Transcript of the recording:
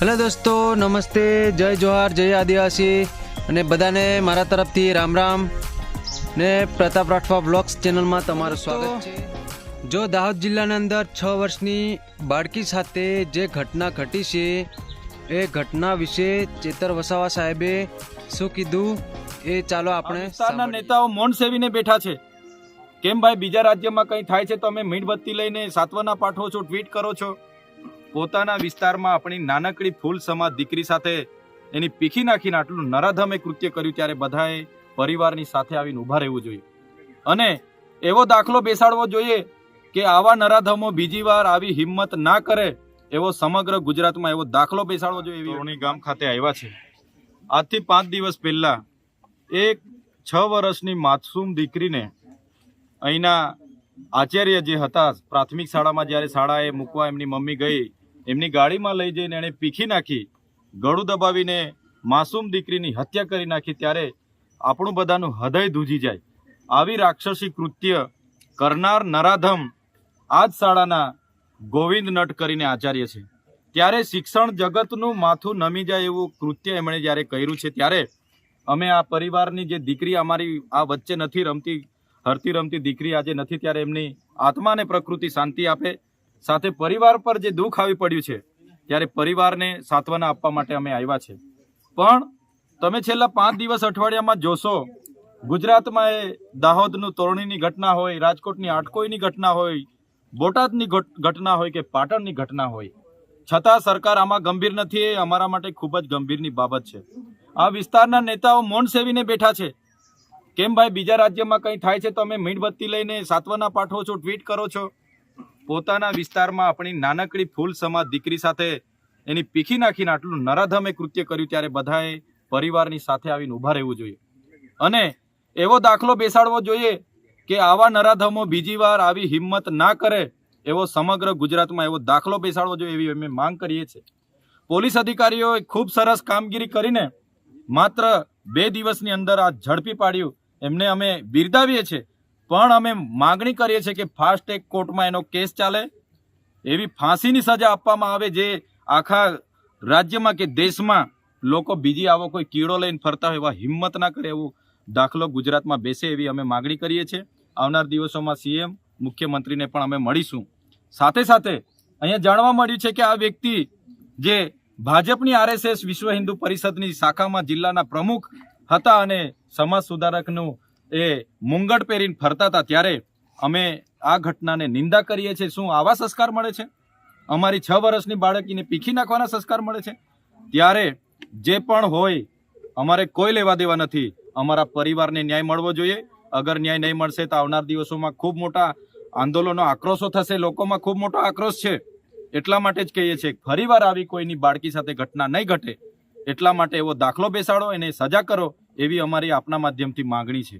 Hello दोस्तों, नमस्ते, जय जोहार, जय आदिवासी અને બધાને મારા તરફથી રામ રામ ને પ્રતાપ રાઠવા બ્લોગ્સ ચેનલમાં તમારું સ્વાગત છે। જો દાહોદ જિલ્લાના અંદર 6 વર્ષની બાળકી સાથે જે ઘટના ઘટી છે એ ઘટના વિશે ચેતર વસાવા સાહેબે શું કીધું એ ચાલો આપણે વિસ્તારના નેતાઓ મૌન સેવીને બેઠા છે। કેમ ભાઈ, બીજા રાજ્યમાં કંઈ થાય છે તો અમે મીણબત્તી લઈને સાંત્વના પાઠવો છો, ટ્વીટ કરો છો। પોતાના વિસ્તારમાં આપણી નાનકડી ફૂલ સમાજ દીકરી સાથે એની પીખી નાખીને આટલું નરાધમે કૃત્ય કર્યું ત્યારે બધાએ પરિવારની સાથે આવીને ઊભા રહેવું જોઈએ અને એવો દાખલો બેસાડવો જોઈએ કે આવા નરાધમો બીજી વાર આવી હિંમત ના કરે એવો સમગ્ર ગુજરાતમાં એવો દાખલો બેસાડવો જોઈએ। એવી ગામ ખાતે આવ્યા છે। આજથી 5 દિવસ પહેલા એક 6 વર્ષની માસૂમ દીકરીને અહીંના આચાર્ય જે હતા પ્રાથમિક શાળામાં, જ્યારે શાળાએ મૂકવા એમની મમ્મી ગઈ, એમની ગાડીમાં લઈ જઈને એણે પીખી નાખી, ગળું દબાવીને માસૂમ દીકરીની હત્યા કરી નાખી। ત્યારે આપણું બધાનું હૃદય ધ્રુજી જાય। આવી રાક્ષસી કૃત્ય કરનાર નરાધમ આ જ શાળાના ગોવિંદ નટ કરીને આચાર્ય છે। ત્યારે શિક્ષણ જગતનું માથું નમી જાય એવું કૃત્ય એમણે જ્યારે કર્યું છે ત્યારે અમે આ પરિવારની જે દીકરી અમારી આ વચ્ચે નથી રમતી, હરતી રમતી દીકરી આજે નથી, ત્યારે એમની આત્માને પ્રકૃતિ શાંતિ આપે, સાથે પરિવાર પર જે દુઃખ આવી પડ્યું છે ત્યારે પરિવારને સાંત્વના આપવા માટે અમે આવ્યા છે। પણ તમે છેલ્લા 5 દિવસ અઠવાડિયામાં જોશો, ગુજરાતમાં એ દાહોદનું તોરણીની ઘટના હોય, રાજકોટની આટકોઈની ઘટના હોય, બોટાદની ઘટના હોય કે પાટણની ઘટના હોય, છતાં સરકાર આમાં ગંભીર નથી। એ અમારા માટે ખૂબ જ ગંભીરની બાબત છે। આ વિસ્તારના નેતાઓ મૌન સેવીને બેઠા છે। કેમ ભાઈ, બીજા રાજ્યમાં કંઈ થાય છે તો અમે મીણબત્તી લઈને સાંત્વના પાઠવો છો, ટ્વીટ કરો છો। પોતાના વિસ્તારમાં આપણી નાનકડી ફૂલ સમાજ દીકરી સાથે એની પીખી નાખીને આટલું નરાધમે કૃત્ય કર્યું ત્યારે બધાએ પરિવારની સાથે આવીને ઊભા રહેવું જોઈએ અને એવો દાખલો બેસાડવો જોઈએ કે આવા નરાધમો બીજી વાર આવી હિંમત ના કરે એવો સમગ્ર ગુજરાતમાં એવો દાખલો બેસાડવો જોઈએ એવી અમે માંગ કરીએ છીએ। પોલીસ અધિકારીઓએ ખૂબ સરસ કામગીરી કરીને માત્ર 2 દિવસની અંદર આ ઝડપી પાડ્યું, એમને અમે બિરદાવીએ છીએ। પણ અમે માગણી કરીએ છીએ કે ફાસ્ટ ટ્રેક કોર્ટમાં એનો કેસ ચાલે, એવી ફાંસીની સજા આપવામાં આવે જે આખા રાજ્યમાં કે દેશમાં લોકો બીજી આવો કોઈ કીડો લઈને ફરતા હોય એવા હિંમત ના કરે એવો દાખલો ગુજરાતમાં બેસે એવી અમે માગણી કરીએ છીએ। આવનાર દિવસોમાં સીએમ, મુખ્યમંત્રીને પણ અમે મળીશું। સાથે સાથે અહીંયા જાણવા મળ્યું છે કે આ વ્યક્તિ જે ભાજપની RSS વિશ્વ હિન્દુ પરિષદની શાખામાં જિલ્લાના પ્રમુખ હતા અને સમાજ સુધારકનું એ મુંગટ પહેરીને ફરતા હતા, ત્યારે અમે આ ઘટનાને નિંદા કરીએ છીએ। શું આવા સંસ્કાર મળે છે? અમારી 6 વર્ષની બાળકીને પીખી નાખવાના સંસ્કાર મળે છે? ત્યારે જે પણ હોય અમારે કોઈ લેવા દેવા નથી, અમારા પરિવારને ન્યાય મળવો જોઈએ। અગર ન્યાય નહીં મળશે તો આવનાર દિવસોમાં ખૂબ મોટા આંદોલનો, આક્રોશો થશે, લોકોમાં ખૂબ મોટો આક્રોશ છે। એટલા માટે જ કહીએ છીએ ફરીવાર આવી કોઈની બાળકી સાથે ઘટના નહીં ઘટે, એટલા માટે એવો દાખલો બેસાડો, એને સજા કરો એવી અમારી આપના માધ્યમથી માંગણી છે।